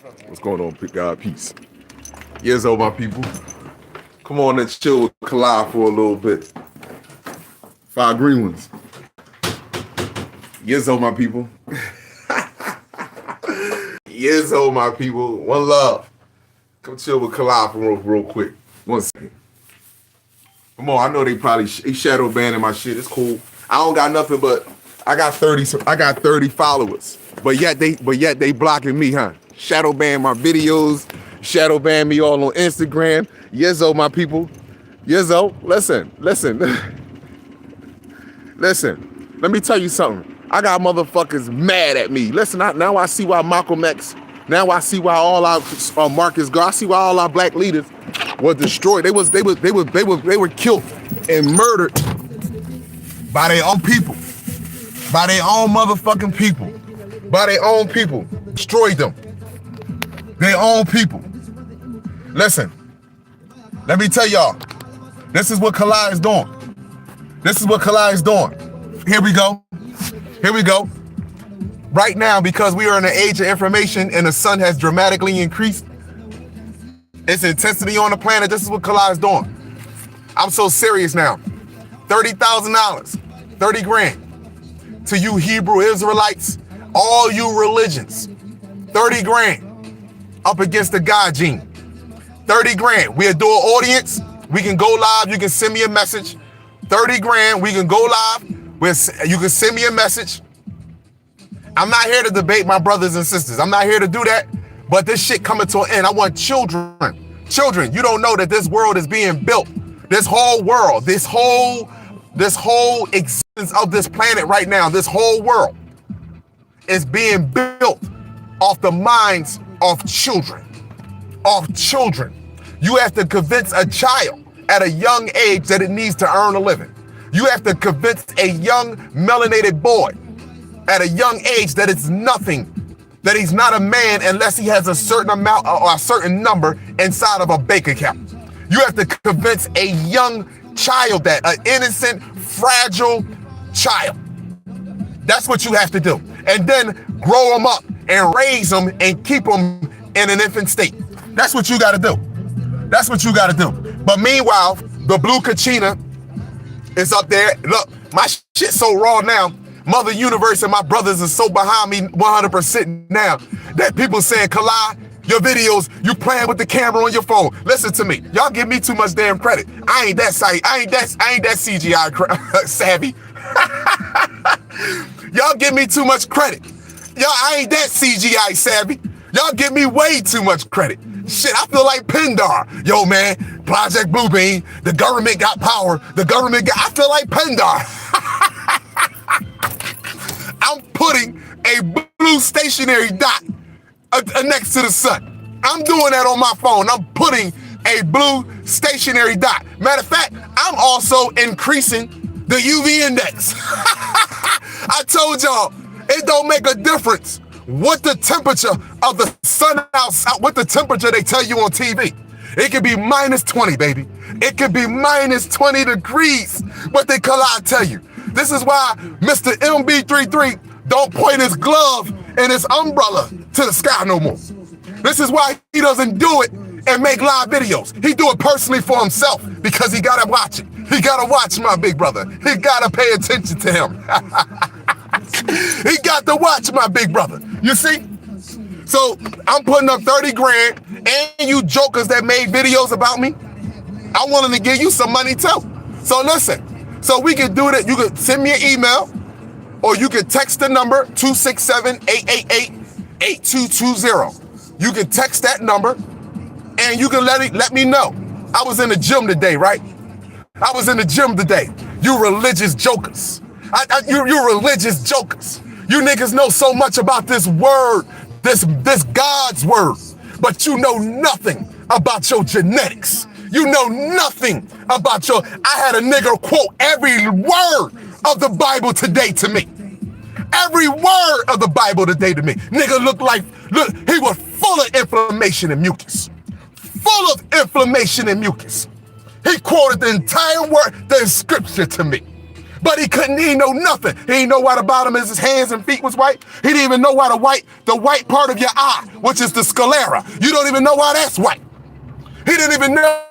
What's going on, God? Peace. Yes, my people. Come on and chill with Kalai for a little bit. 5 green ones. Yes, my people. Yes, my people. One love. Come chill with Kalai for real quick. 1 second. Come on, I know they probably shadow banning my shit. It's cool. I don't got nothing but I got 30 followers. But yet they blocking me, huh? Shadow ban my videos, shadow ban me all on Instagram. Yezzo, my people. Yezzo, listen. Listen, let me tell you something. I got motherfuckers mad at me. Listen, now I see why Malcolm X, now I see why all our Marcus Garvey, I see why all our black leaders were destroyed. They were killed and murdered by their own people. By their own motherfucking people. By their own people. Destroyed them. Their own people. Listen, let me tell y'all, this is what Kalai is doing. This is what Kalai is doing. Here we go. Right now, because we are in an age of information and the sun has dramatically increased its intensity on the planet, this is what Kalai is doing. I'm so serious now. $30,000, 30 grand to you Hebrew Israelites, all you religions, 30 grand up against the God gene. 30 grand. We'll do an audience. We can go live. You can send me a message. 30 grand. We can go live. You can send me a message. I'm not here to debate my brothers and sisters. I'm not here to do that. But this shit coming to an end. I want children. Children, you don't know that this world is being built. This whole world, this whole existence of this planet right now, this whole world is being built off the minds of children. You have to convince a child at a young age that it needs to earn a living. You have to convince a young melanated boy at a young age that it's nothing, that he's not a man unless he has a certain amount or a certain number inside of a bank account. You have to convince a young child that, an innocent, fragile child. That's what you have to do. And then grow them up and raise them and keep them in an infant state. That's what you gotta do. But meanwhile, the blue Kachina is up there. Look, my shit's so raw now. Mother Universe and my brothers are so behind me 100% now that people saying, Kalai, your videos, you playing with the camera on your phone. Listen to me. Y'all give me too much damn credit. I ain't that CGI savvy. Y'all give me too much credit. I ain't that CGI savvy. Y'all give me way too much credit. Shit, I feel like Pendar. Yo, man, Project Bluebeam, the government got power. I feel like Pendar. I'm putting a blue stationary dot next to the sun. I'm doing that on my phone. I'm putting a blue stationary dot. Matter of fact, I'm also increasing the UV index. I told y'all, it don't make a difference what the temperature of the sun outside, what the temperature they tell you on TV. It could be -20, baby. It could be -20 degrees. What they tell you. This is why Mr. MB33 don't point his glove and his umbrella to the sky no more. This is why he doesn't do it and make live videos. He do it personally for himself because he gotta watch it. He gotta watch my big brother. He gotta pay attention to him. He got to watch my big brother. You see? So I'm putting up 30 grand, and you jokers that made videos about me, I'm willing to give you some money too. So listen, so we can do that. You can send me an email, or you can text the number 267-888-8220. You can text that number, and you can let me know. I was in the gym today, right? You religious jokers. You religious jokers. You niggas know so much about this word, this God's word, but you know nothing about your genetics. You know nothing about I had a nigga quote every word of the Bible today to me. Every word of the Bible today to me. Nigga look, he was full of inflammation and mucus. He quoted the entire word, the scripture to me. But he didn't know nothing. He didn't know why the bottom of his hands and feet was white. He didn't even know why the white part of your eye, which is the sclera, you don't even know why that's white. He didn't even know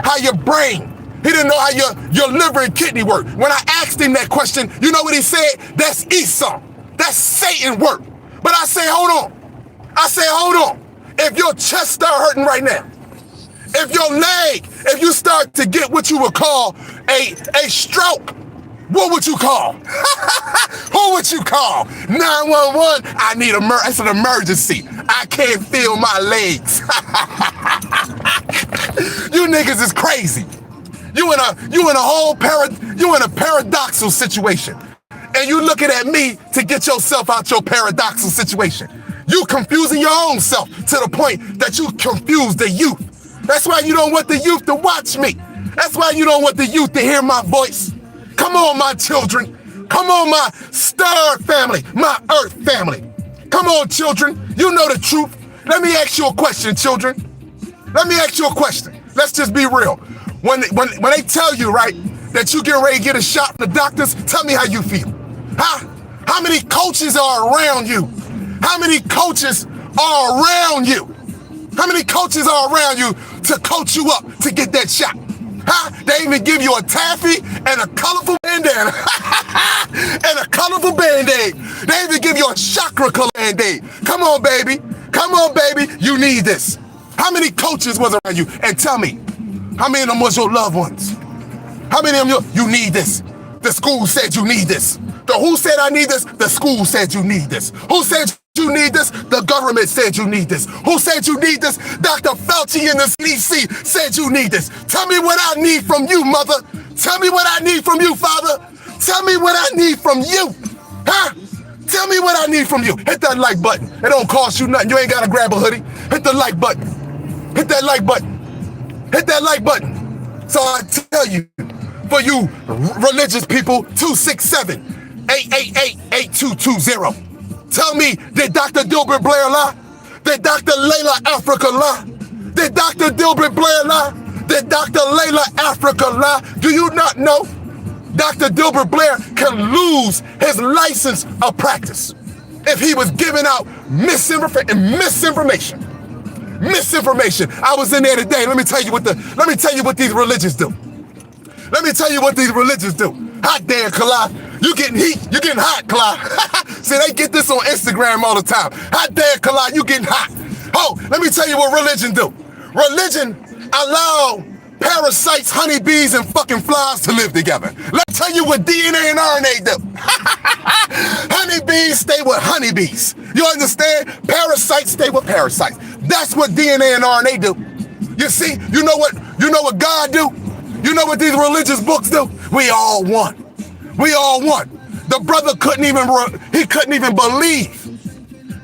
how your brain, he didn't know how your liver and kidney work. When I asked him that question, you know what he said? That's Esau. That's Satan work. But I say, hold on. If your chest start hurting right now, if your leg, if you start to get what you would call a stroke, what would you call? Who would you call? 911, I need it's an emergency. I can't feel my legs. You niggas is crazy. You in a paradoxical situation. And you looking at me to get yourself out your paradoxical situation. You confusing your own self to the point that you confuse the youth. That's why you don't want the youth to watch me. That's why you don't want the youth to hear my voice. Come on, my children. Come on, my star family, my earth family. Come on, children. You know the truth. Let me ask you a question, children. Let me ask you a question. Let's just be real. When they tell you, right, that you get ready to get a shot from the doctors, tell me how you feel. Huh? How many coaches are around you? How many coaches are around you? How many coaches are around you to coach you up to get that shot? Huh? They even give you a taffy and a colorful bandana. And a colorful Band-Aid. They even give you a chakra color Band-Aid. Come on, baby. Come on, baby. You need this. How many coaches was around you? And tell me, how many of them was your loved ones? How many of them you need this? The school said you need this. The who said I need this? The school said you need this. Who said you need this? The government said you need this. Who said you need this? Dr. Fauci in the CDC said you need this. Tell me what I need from you, mother. Tell me what I need from you, father. Tell me what I need from you. Huh? Tell me what I need from you. Hit that like button. It don't cost you nothing. You ain't got to grab a hoodie. Hit the like button. Hit that like button. Hit that like button. So I tell you, for you religious people, 267-888-8220. Tell me, did Dr. Dilbert Blair lie? Did Dr. Layla Africa lie? Did Dr. Dilbert Blair lie? Did Dr. Layla Africa lie? Do you not know Dr. Dilbert Blair can lose his license of practice if he was giving out misinformation? Misinformation. I was in there today. Let me tell you what these religions do. Let me tell you what these religions do. Hot damn, Kalai. You getting heat. You getting hot, Kalai. See, they get this on Instagram all the time. Hot damn, Kalai. You getting hot. Oh, let me tell you what religion do. Religion allow parasites, honeybees, and fucking flies to live together. Let's tell you what DNA and RNA do. Honeybees stay with honeybees. You understand? Parasites stay with parasites. That's what DNA and RNA do. You see, you know what God do? You know what these religious books do? We all one. We all one. The brother couldn't even believe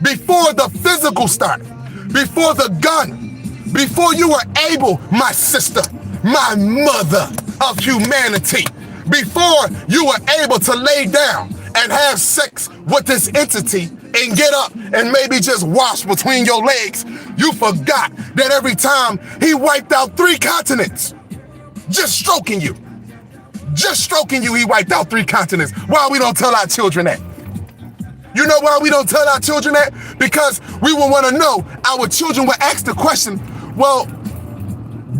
before the physical started, before the gun, before you were able, my sister, my mother of humanity, before you were able to lay down and have sex with this entity and get up and maybe just wash between your legs, you forgot that every time he wiped out 3 continents, just stroking you, he wiped out 3 continents. Why we don't tell our children that? You know why we don't tell our children that? Because we will want to know. Our children will ask the question, well,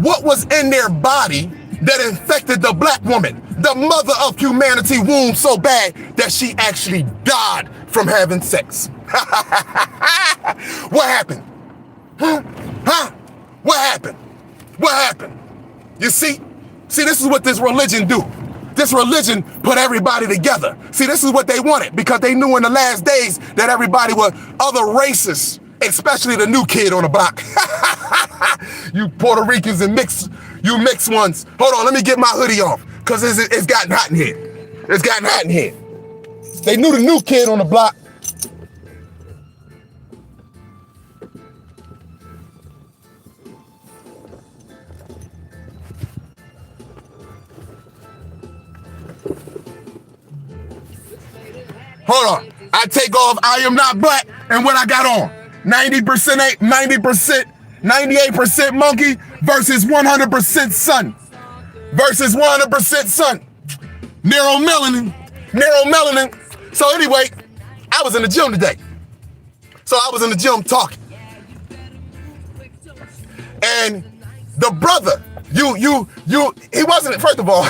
what was in their body that infected the black woman, the mother of humanity, womb so bad that she actually died from having sex? What happened? Huh? What happened? What happened? You see, this is what this religion do. This religion put everybody together. See, this is what they wanted because they knew in the last days that everybody were other races, especially the new kid on the block. You Puerto Ricans and mixed ones. Hold on, let me get my hoodie off because it's gotten hot in here. It's gotten hot in here. They knew the new kid on the block. Hold on. I take off I am not black and what I got on. 98% monkey versus 100% sun. Versus 100% sun. Neuromelanin. So anyway, I was in the gym today. So I was in the gym talking. And the brother, he wasn't, first of all,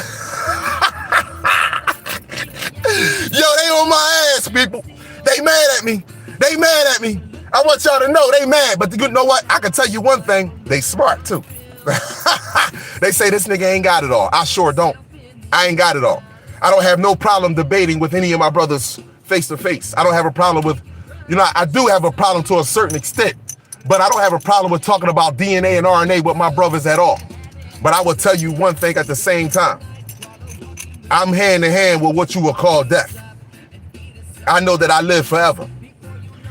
yo, they on my ass, people. They mad at me. I want y'all to know they mad, but you know what? I can tell you one thing, they smart too. They say this nigga ain't got it all. I sure don't. I ain't got it all. I don't have no problem debating with any of my brothers face to face. I don't have a problem with, I do have a problem to a certain extent, but I don't have a problem with talking about DNA and RNA with my brothers at all. But I will tell you one thing at the same time. I'm hand in hand with what you would call death. I know that I live forever.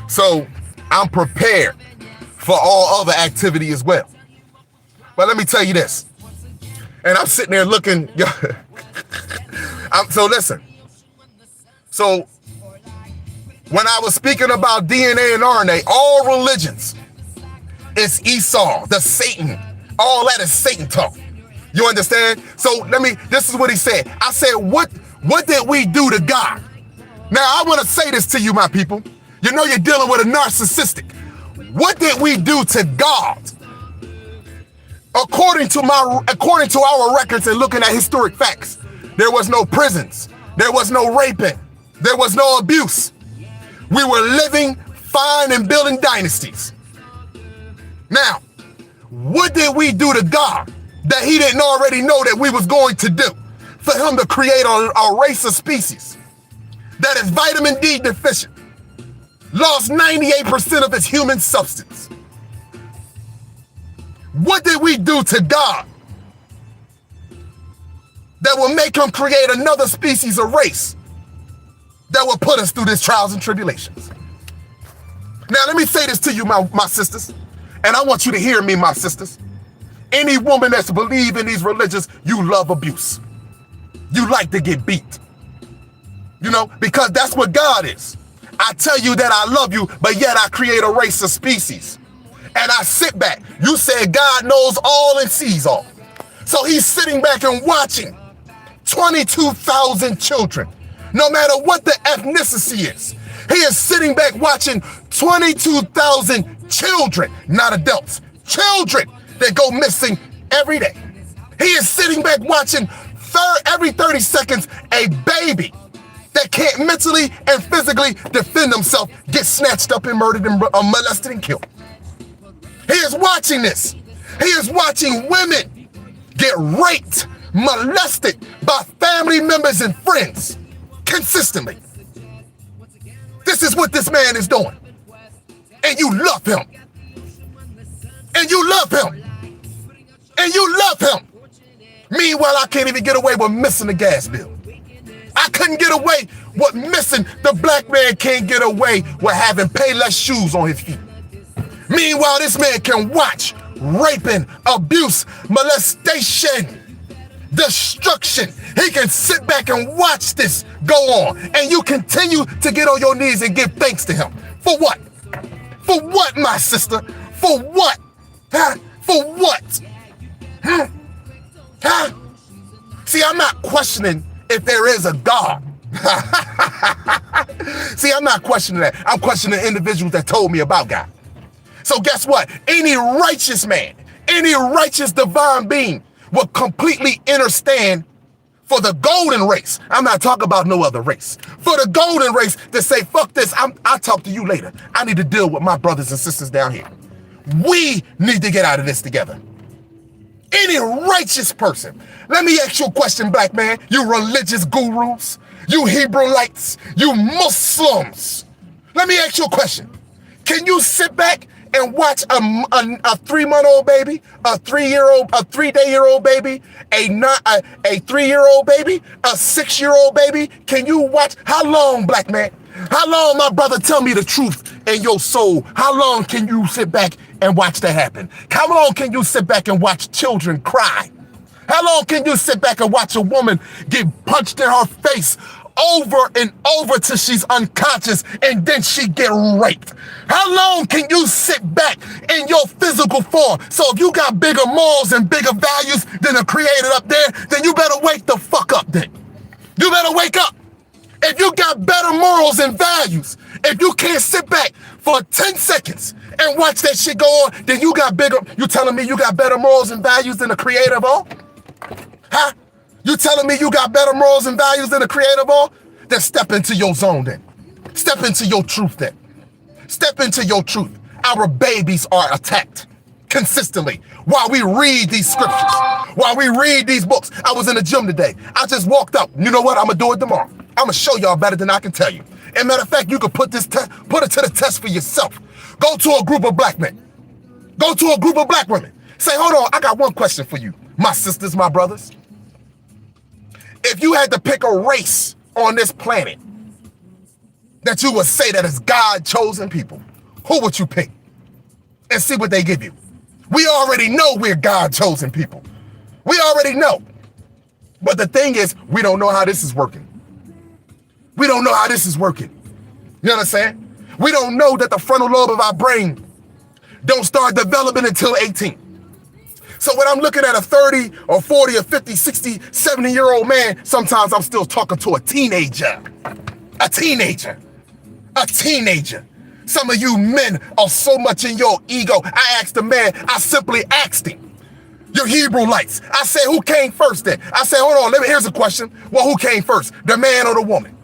So I'm prepared for all other activity as well. But let me tell you this. And I'm sitting there looking, so listen. So when I was speaking about DNA and RNA, all religions, it's Esau, the Satan. All that is Satan talk. You understand? So this is what he said. I said, what did we do to God? Now, I want to say this to you, my people. You know you're dealing with a narcissistic. What did we do to God? According to our records and looking at historic facts, there was no prisons. There was no raping. There was no abuse. We were living fine and building dynasties. Now, what did we do to God that he didn't already know that we was going to do? For him to create a race of species that is vitamin D deficient, lost 98% of its human substance. What did we do to God that will make him create another species of race that will put us through these trials and tribulations? Now, let me say this to you, my sisters, and I want you to hear me, my sisters. Any woman that's believe in these religions, you love abuse. You like to get beat. Because that's what God is. I tell you that I love you, but yet I create a race of species. And I sit back. You said God knows all and sees all. So he's sitting back and watching 22,000 children, no matter what the ethnicity is. He is sitting back watching 22,000 children, not adults, children that go missing every day. He is sitting back watching every 30 seconds a baby that can't mentally and physically defend himself get snatched up and murdered and molested and killed. He is watching this. He is watching women get raped, molested by family members and friends consistently. This is what this man is doing. And you love him. And you love him. And you love him. Meanwhile, I can't even get away with missing the gas bill. I couldn't get away with missing. The black man can't get away with having Payless shoes on his feet. Meanwhile, this man can watch raping, abuse, molestation, destruction. He can sit back and watch this go on. And you continue to get on your knees and give thanks to him. For what? For what, my sister? For what? Huh? For what? Huh? Huh? See, I'm not questioning if there is a God. See, I'm not questioning that. I'm questioning individuals that told me about God. So guess what? Any righteous man, any righteous divine being will completely understand for the golden race. I'm not talking about no other race. For the golden race to say, fuck this, I'll talk to you later. I need to deal with my brothers and sisters down here. We need to get out of this together. Any righteous person. Let me ask you a question, black man. You religious gurus, you Hebrewites, you Muslims. Let me ask you a question. Can you sit back and watch a 3-month-old baby, a 3-day-old baby, a 3-year-old baby, a 6-year-old baby? Can you watch? How long, black man? How long, my brother? Tell me the truth in your soul. How long can you sit back and watch that happen? How long can you sit back and watch children cry? How long can you sit back and watch a woman get punched in her face over and over till she's unconscious and then she get raped? How long can you sit back in your physical form? So if you got bigger morals and bigger values than the creator up there, then you better wake the fuck up then. You better wake up. If you got better morals and values, if you can't sit back for 10 seconds and watch that shit go on, then you got bigger. You telling me you got better morals and values than the creator of all? Huh? You telling me you got better morals and values than the creator of all? Then step into your zone then. Step into your truth then. Step into your truth. Our babies are attacked consistently while we read these scriptures, while we read these books. I was in the gym today. I just walked up. You know what? I'm going to do it tomorrow. I'm going to show y'all better than I can tell you. And matter of fact, you can put it to the test for yourself. Go to a group of black men. Go to a group of black women. Say, hold on, I got one question for you, my sisters, my brothers. If you had to pick a race on this planet that you would say that is God-chosen people, who would you pick? And see what they give you. We already know we're God-chosen people. We already know. But the thing is, we don't know how this is working. We don't know how this is working. You understand? We don't know that the frontal lobe of our brain don't start developing until 18. So when I'm looking at a 30 or 40 or 50, 60, 70-year-old man, sometimes I'm still talking to a teenager. A teenager. A teenager. Some of you men are so much in your ego. I asked the man, I simply asked him, you're Hebrewites. I said, who came first then? I said, hold on, here's a question. Well, who came first? The man or the woman?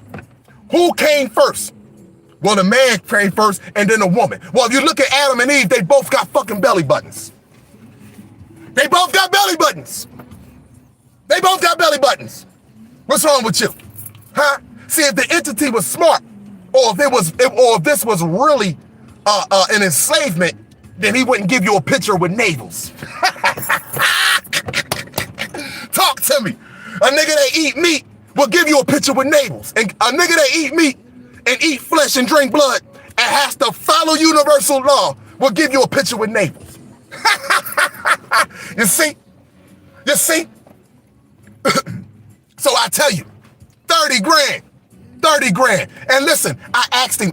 Who came first? Well, the man came first and then the woman. Well, if you look at Adam and Eve, they both got fucking belly buttons. They both got belly buttons. They both got belly buttons. What's wrong with you? Huh? See, if the entity was smart, or if this was really an enslavement, then he wouldn't give you a picture with navels. Talk to me. A nigga that eat meat will give you a picture with navels. And a nigga that eat meat and eat flesh and drink blood and has to follow universal law will give you a picture with navels. You see? You see? So I tell you, 30 grand. 30 grand. And listen, I asked him,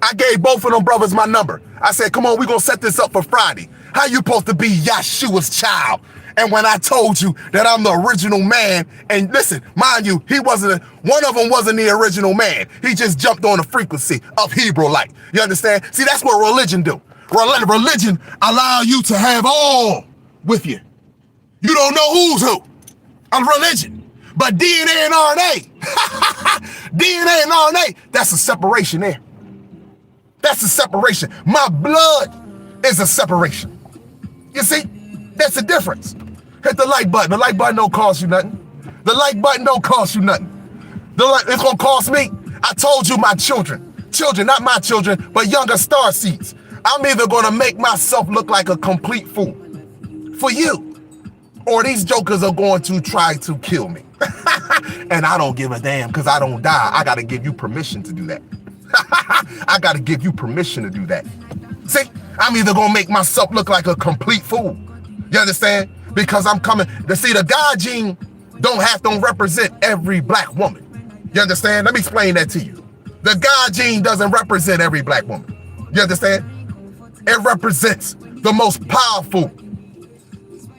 I gave both of them brothers my number. I said, come on, we're going to set this up for Friday. How you supposed to be Yeshua's child? And when I told you that I'm the original man, and listen, mind you, one of them wasn't the original man. He just jumped on the frequency of Hebrew-like. You understand? See, that's what religion do. Religion allow you to have all with you. You don't know who's who. A religion. But DNA and RNA, DNA and RNA, that's a separation there. That's a separation. My blood is a separation. You see, that's the difference. Hit the like button. The like button don't cost you nothing. The like button don't cost you nothing. It's gonna cost me. I told you my children, not my children, but younger star seeds. I'm either gonna make myself look like a complete fool for you, or these jokers are going to try to kill me. And I don't give a damn because I don't die. I got to give you permission to do that. I got to give you permission to do that. See, I'm either going to make myself look like a complete fool. You understand? Because I'm coming to see the God gene don't represent every black woman. You understand? Let me explain that to you. The God gene doesn't represent every black woman. You understand? It represents the most powerful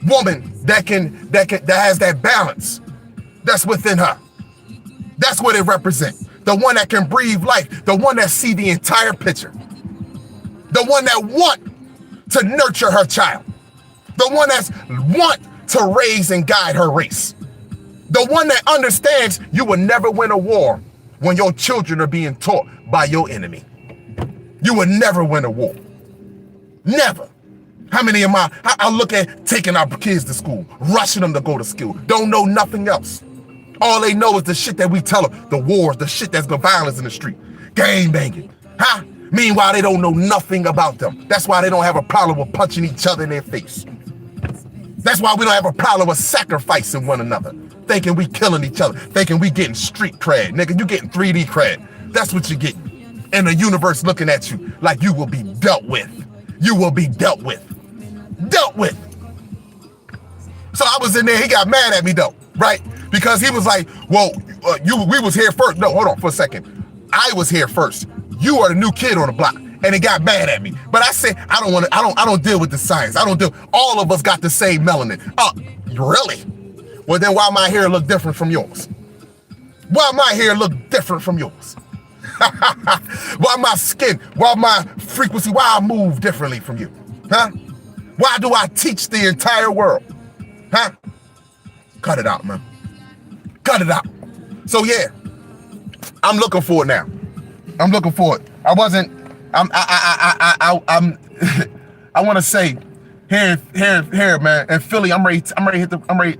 woman that has that balance that's within her. That's what it represents. The one that can breathe life, the one that see the entire picture, the one that want to nurture her child, the one that's want to raise and guide her race, the one that understands you will never win a war when your children are being taught by your enemy. You will never win a war. Never. How many of I look at taking our kids to school, rushing them to go to school, don't know nothing else. All they know is the shit that we tell them, the wars, the shit that's the violence in the street, gang banging, huh? Meanwhile, they don't know nothing about them. That's why they don't have a problem with punching each other in their face. That's why we don't have a problem with sacrificing one another, thinking we killing each other, thinking we getting street cred. Nigga, you getting 3D cred. That's what you're getting. And the universe looking at you like you will be dealt with. You will be dealt with. Dealt with. So I was in there, he got mad at me though, right? Because he was like, well, we was here first. No, hold on for a second. I was here first. You are the new kid on the block. And he got mad at me. But I said, I don't deal with the science. All of us got the same melanin. Oh, really? Well, then why my hair look different from yours? Why my hair look different from yours? Why my skin, why my frequency, why I move differently from you? Huh? Why do I teach the entire world? Huh? Cut it out, man. Cut it out. So yeah, I'm looking for it now. I'm looking for it. I want to say, here, man, in Philly,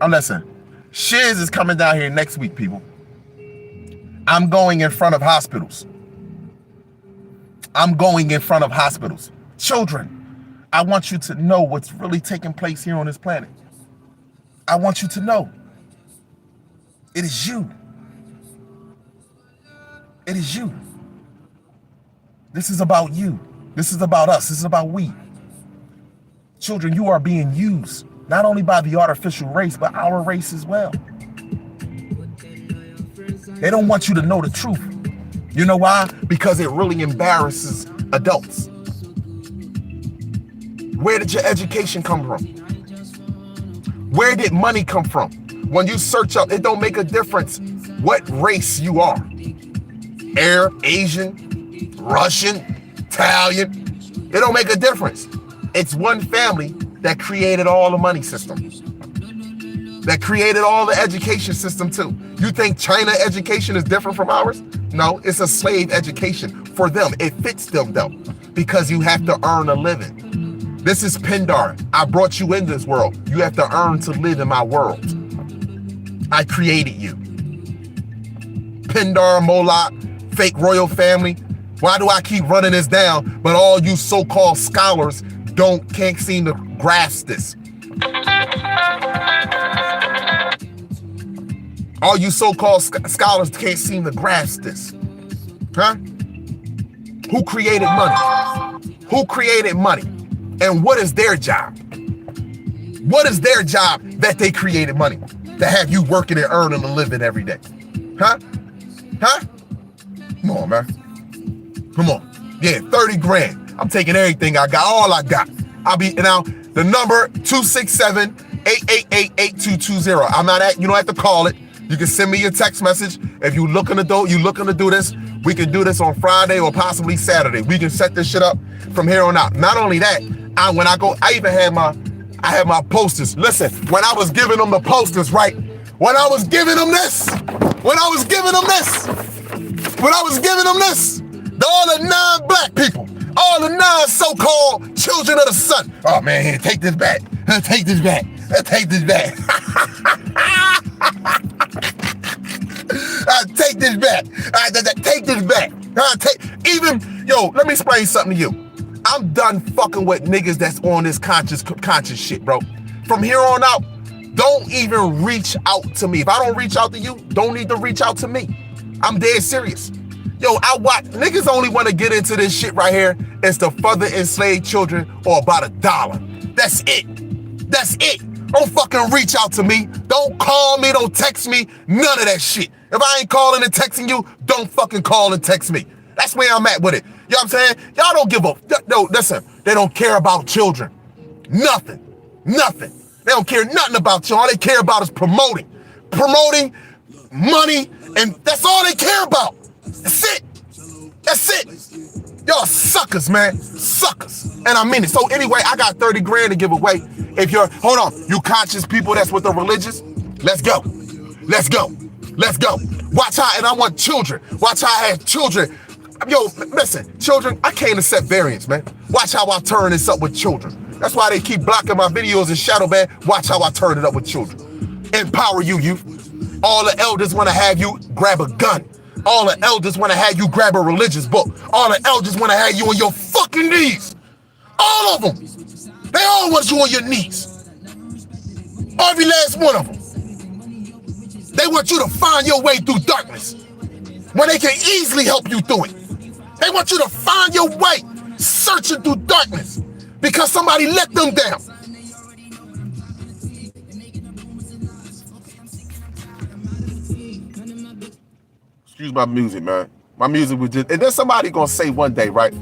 listen, Shiz is coming down here next week, people. I'm going in front of hospitals. Children, I want you to know what's really taking place here on this planet. I want you to know. It is you. It is you. This is about you. This is about us. This is about we. Children, you are being used, not only by the artificial race, but our race as well. They don't want you to know the truth. You know why? Because it really embarrasses adults. Where did your education come from? Where did money come from? When you search up, it don't make a difference what race you are. Arab, Asian, Russian, Italian. It don't make a difference. It's one family that created all the money system. That created all the education system too. You think China education is different from ours? No, it's a slave education for them. It fits them though, because you have to earn a living. This is Pindar. I brought you in this world. You have to earn to live in my world. I created you. Pindar, Moloch, fake royal family. Why do I keep running this down? But all you so-called scholars can't seem to grasp this. All you so-called scholars can't seem to grasp this. Huh? Who created money? Who created money? And what is their job? What is their job that they created money? To have you working and earning a living every day? Huh? Huh? Come on, man. Come on. Yeah, 30 grand. I'm taking everything I got, all I got. I'll be, now, the number 267-888-8220. I'm not at, you don't have to call it. You can send me your text message. If you looking to do this, we can do this on Friday or possibly Saturday. We can set this shit up from here on out. Not only that, I even had my posters. Listen, when I was giving them the posters, right? When I was giving them this, all the non-black people, all the non-so-called children of the sun. Oh man, here, take this back. Take this back. Take this back. Take this back. Take this back. Yo, let me explain something to you. I'm done fucking with niggas that's on this conscious shit, bro. From here on out, don't even reach out to me. If I don't reach out to you, don't need to reach out to me. I'm dead serious. Yo, niggas only want to get into this shit right here is to further enslave children or about $1. That's it. That's it. Don't fucking reach out to me. Don't call me. Don't text me. None of that shit. If I ain't calling and texting you, don't fucking call and text me. That's where I'm at with it. You know what I'm saying? Y'all don't give a... No, listen. They don't care about children. Nothing. They don't care nothing about children. All they care about is promoting. Promoting, money, and that's all they care about. That's it. Y'all suckers, man. Suckers. And I mean it. So anyway, I got 30 grand to give away. If you're, hold on, you conscious people that's with the religious, let's go. Watch how, and I want children. Watch how I have children. Yo, listen, children, I can't accept variance, man. Watch how I turn this up with children. That's why they keep blocking my videos in shadow ban. Watch how I turn it up with children. Empower you, youth. All the elders want to have you grab a gun. All the elders want to have you grab a religious book. All the elders want to have you on your fucking knees. All of them. They all want you on your knees. Every last one of them. They want you to find your way through darkness when they can easily help you through it. They want you to find your way searching through darkness because somebody let them down. Excuse my music, man. My music was just, and then somebody gonna say one day, right?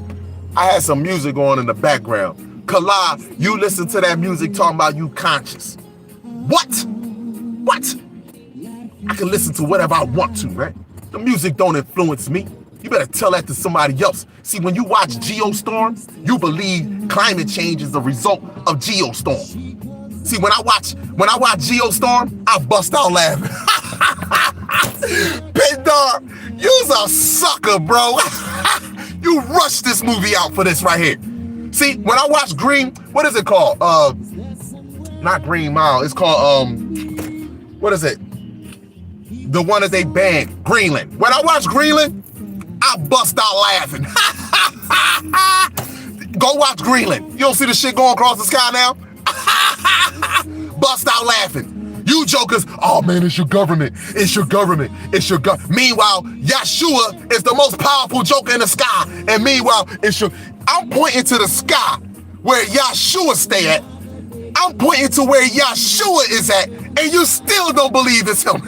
I had some music on in the background. Kala, you listen to that music talking about you conscious. What? I can listen to whatever I want to, right? The music don't influence me. You better tell that to somebody else. See, when you watch Geostorm, you believe climate change is the result of Geostorm. See, when I watch Geostorm, I bust out laughing. Pit Dog, you's a sucker, bro. You rushed this movie out for this right here. See, when I watch what is it called? Not Green Mile. It's called, what is it? The one that they banned, Greenland. When I watch Greenland, I bust out laughing. Go watch Greenland. You don't see the shit going across the sky now? Bust out laughing. You jokers, oh man, it's your government. It's your government. It's your government. Meanwhile, Yeshua is the most powerful joker in the sky. And meanwhile, I'm pointing to the sky where Yeshua stay at. I'm pointing to where Yeshua is at, and you still don't believe it's him.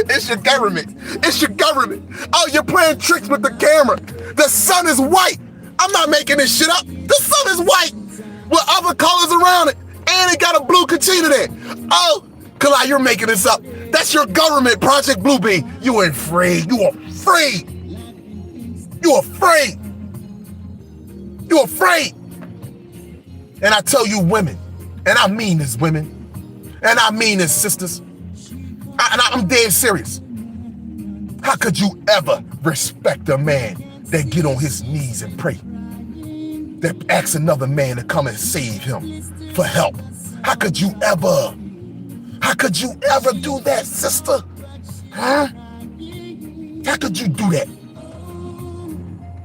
It's your government. It's your government. Oh, you're playing tricks with the camera. The sun is white. I'm not making this shit up. The sun is white with other colors around it, and it got a blue Kachina there. Oh, Kalai, you're making this up. That's your government, Project Bluebeam. You ain't afraid. You afraid. You afraid. You afraid. And I tell you women, and I mean this women, and I mean this sisters, I'm dead serious. How could you ever respect a man that get on his knees and pray? That asks another man to come and save him for help? How could you ever do that, sister? Huh? How could you do that?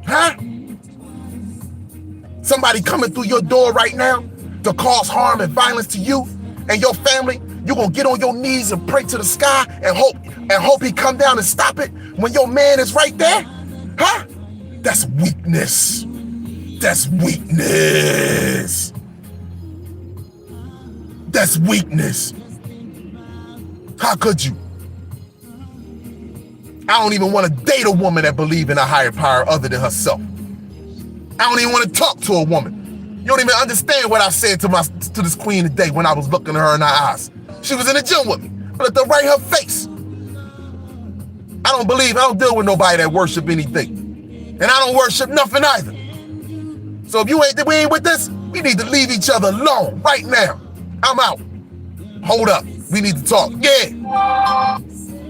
Huh? Somebody coming through your door right now to cause harm and violence to you and your family, you gonna get on your knees and pray to the sky and hope he come down and stop it when your man is right there? Huh? That's weakness. That's weakness. That's weakness. How could you? I don't even want to date a woman that believes in a higher power other than herself. I don't even want to talk to a woman. You don't even understand what I said to this queen today when I was looking at her in her eyes. She was in the gym with me. I looked her right in her face. I don't deal with nobody that worship anything. And I don't worship nothing either. So if we ain't with this, we need to leave each other alone right now. I'm out. Hold up. We need to talk. Yeah.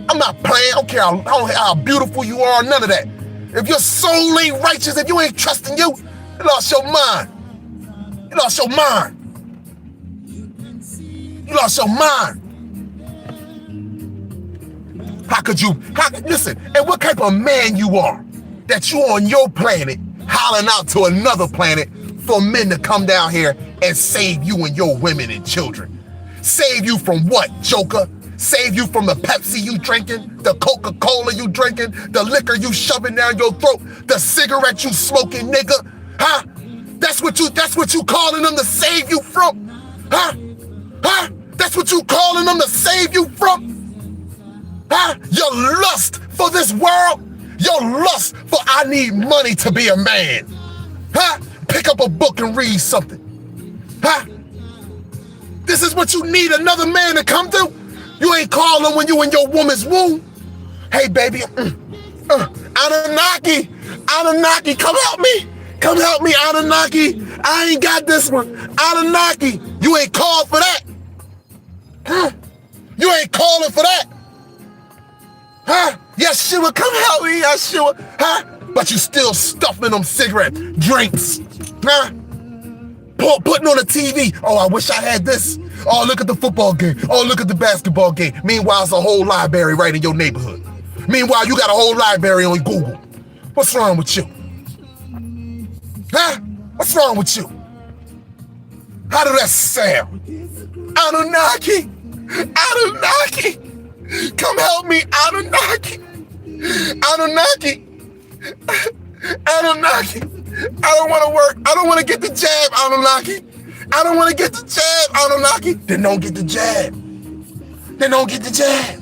I'm not playing. I don't care how beautiful you are, none of that. If your soul ain't righteous, if you ain't trusting you lost your mind. You lost your mind. You lost your mind. Listen, and what type of man you are that you on your planet hollering out to another planet for men to come down here and save you and your women and children. Save you from what, Joker? Save you from the Pepsi you drinking, the Coca-Cola you drinking, the liquor you shoving down your throat, the cigarette you smoking, nigga? Huh? That's what you calling them to save you from? Huh? Huh? That's what you calling them to save you from? Huh? Your lust for this world? Your lust for I need money to be a man? Huh? Pick up a book and read something. Huh? This is what you need another man to come to? You ain't calling when you in your woman's womb. Hey, baby, Anunnaki, come help me. Come help me, Anunnaki. I ain't got this one. Anunnaki, you ain't called for that. Huh? You ain't calling for that. Huh? Yeshua, come help me, Yeshua. Huh? But you still stuffing them cigarette drinks. Huh? Putting on the TV. Oh, I wish I had this. Oh, look at the football game. Oh, look at the basketball game. Meanwhile, it's a whole library right in your neighborhood. Meanwhile, you got a whole library on Google. What's wrong with you? Huh? What's wrong with you? How does that sound? Anunnaki! Anunnaki! Come help me, Anunnaki! Anunnaki! Anunnaki! I don't want to work. I don't want to get the jab, Anunnaki. I don't want to get the jab, Anunnaki. Then don't get the jab. Then don't get the jab.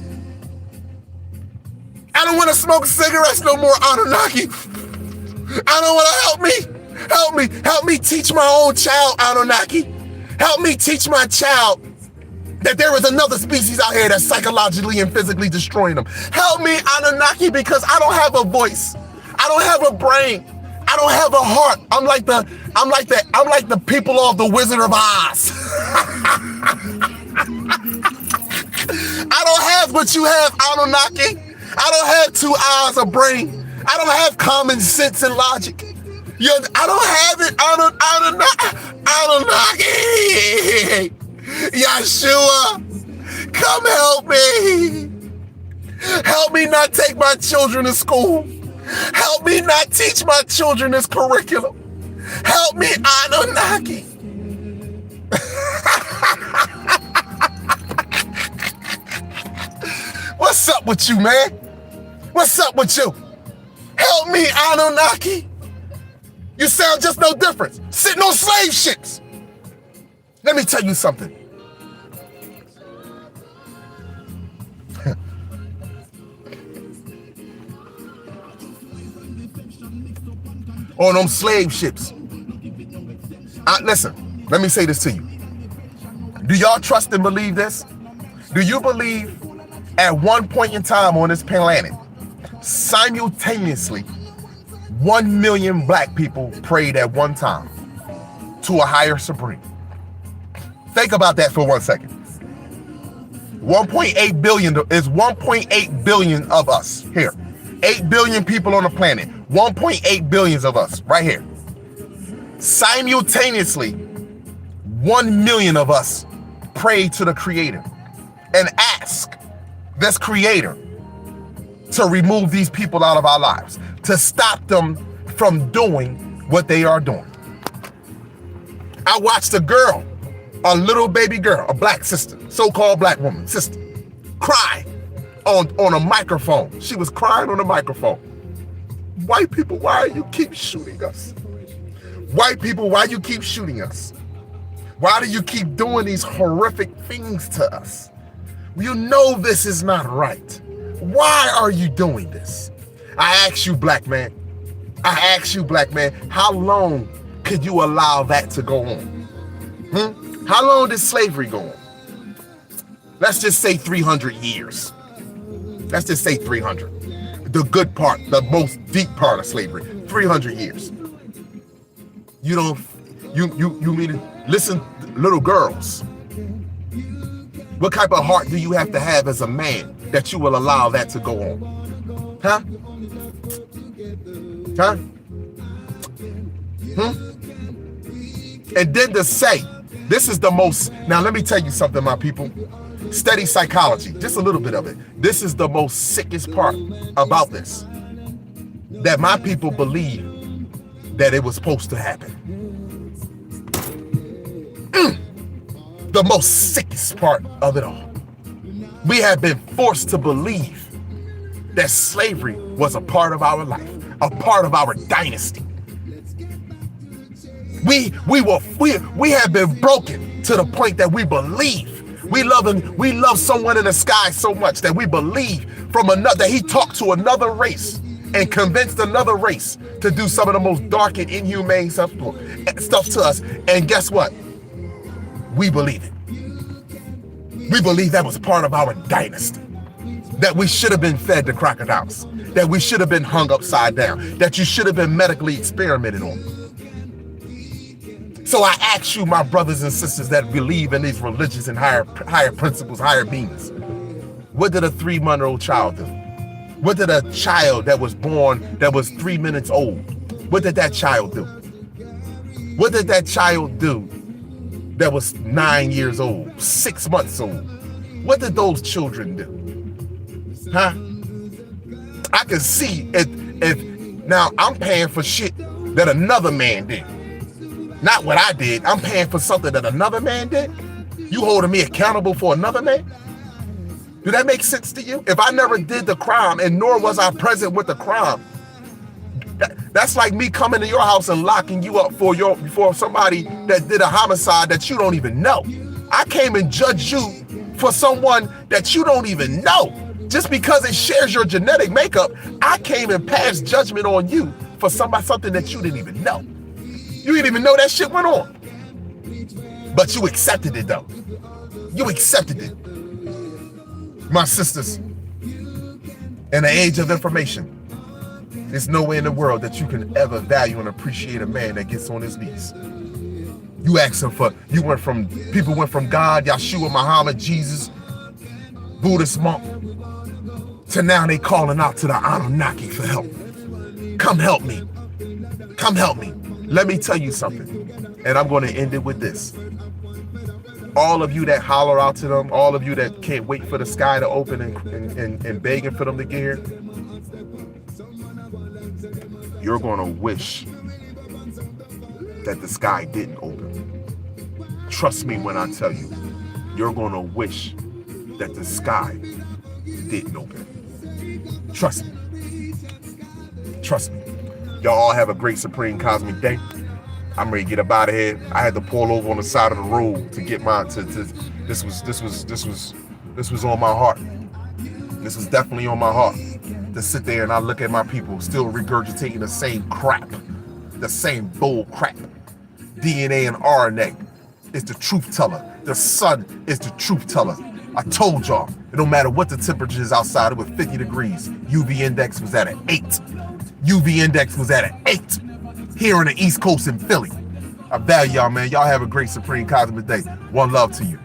I don't want to smoke cigarettes no more, Anunnaki. I don't want to help me. Help me teach my own child, Anunnaki. Help me teach my child That there is another species out here that's psychologically and physically destroying them. Help me, Anunnaki, because I don't have a voice. I don't have a brain. I don't have a heart. I'm like the people of the Wizard of Oz. I don't have what you have, Anunnaki. I don't have 2 eyes, a brain. I don't have common sense and logic. I don't have it, Anunnaki. Yeshua, come help me. Help me not take my children to school. Help me not teach my children this curriculum. Help me, Anunnaki. What's up with you, man? What's up with you? Help me, Anunnaki. You sound just no different. Sitting on slave ships. Let me tell you something. On them slave ships. Listen, let me say this to you. Do y'all trust and believe this? Do you believe at one point in time on this planet, simultaneously, 1 million black people prayed at one time to a higher supreme? Think about that for 1 second. 1.8 billion is 1.8 billion of us here. 8 billion people on the planet. 1.8 billion of us right here. Simultaneously, 1 million of us pray to the Creator and ask this Creator to remove these people out of our lives, to stop them from doing what they are doing. I watched a girl, a little baby girl, a black sister, so-called black woman, sister, cry on a microphone. She was crying on a microphone. White people, why you keep shooting us? White people, why you keep shooting us? Why do you keep doing these horrific things to us? You know this is not right. Why are you doing this? I ask you, black man. I ask you, black man, how long could you allow that to go on? How long did slavery go on? Let's just say 300 years. Let's just say 300. The good part, the most deep part of slavery, 300 years. You mean, listen, little girls, what type of heart do you have to have as a man that you will allow that to go on? Huh? And then to say, this is the most, now let me tell you something, my people. Study psychology, just a little bit of it. This is the most sickest part about this. That my people believe that it was supposed to happen. The most sickest part of it all. We have been forced to believe that slavery was a part of our life, a part of our dynasty. We have been broken to the point that we believe we love someone in the sky so much that we believe from another, that he talked to another race and convinced another race to do some of the most dark and inhumane stuff to us. And guess what? We believe it. We believe that was part of our dynasty. That we should have been fed to crocodiles. That we should have been hung upside down. That you should have been medically experimented on. So I ask you, my brothers and sisters that believe in these religious and higher principles, higher beings, what did a 3-month-old child do? What did a child that was born, that was 3 minutes old, what did that child do? What did that child do that was 9 years old, 6 months old? What did those children do? Huh? I can see if now I'm paying for shit that another man did. Not what I did. I'm paying for something that another man did. You holding me accountable for another man? Do that make sense to you? If I never did the crime and nor was I present with the crime, that's like me coming to your house and locking you up for somebody that did a homicide that you don't even know. I came and judged you for someone that you don't even know. Just because it shares your genetic makeup, I came and passed judgment on you for something that you didn't even know. You didn't even know that shit went on. But you accepted it though. You accepted it. My sisters, in the age of information, there's nowhere in the world that you can ever value and appreciate a man that gets on his knees. You asking for, people went from God, Yeshua, Muhammad, Jesus, Buddhist monk, to now they calling out to the Anunnaki for help. Come help me. Come help me. Let me tell you something, and I'm going to end it with this. All of you that holler out to them, all of you that can't wait for the sky to open and begging for them to get here, you're going to wish that the sky didn't open. Trust me when I tell you, you're going to wish that the sky didn't open. Trust me. Trust me. Y'all all have a great supreme cosmic day. I'm ready to get up out of here. I had to pull over on the side of the road to get my this was on my heart. This was definitely on my heart. To sit there and I look at my people still regurgitating the same crap, the same bull crap. DNA and RNA is the truth teller. The sun is the truth teller. I told y'all, it don't matter what the temperature is outside, it was 50 degrees. UV index was at an 8. UV index was at an 8 here on the East Coast in Philly. I value y'all, man. Y'all have a great supreme cosmic day. One love to you.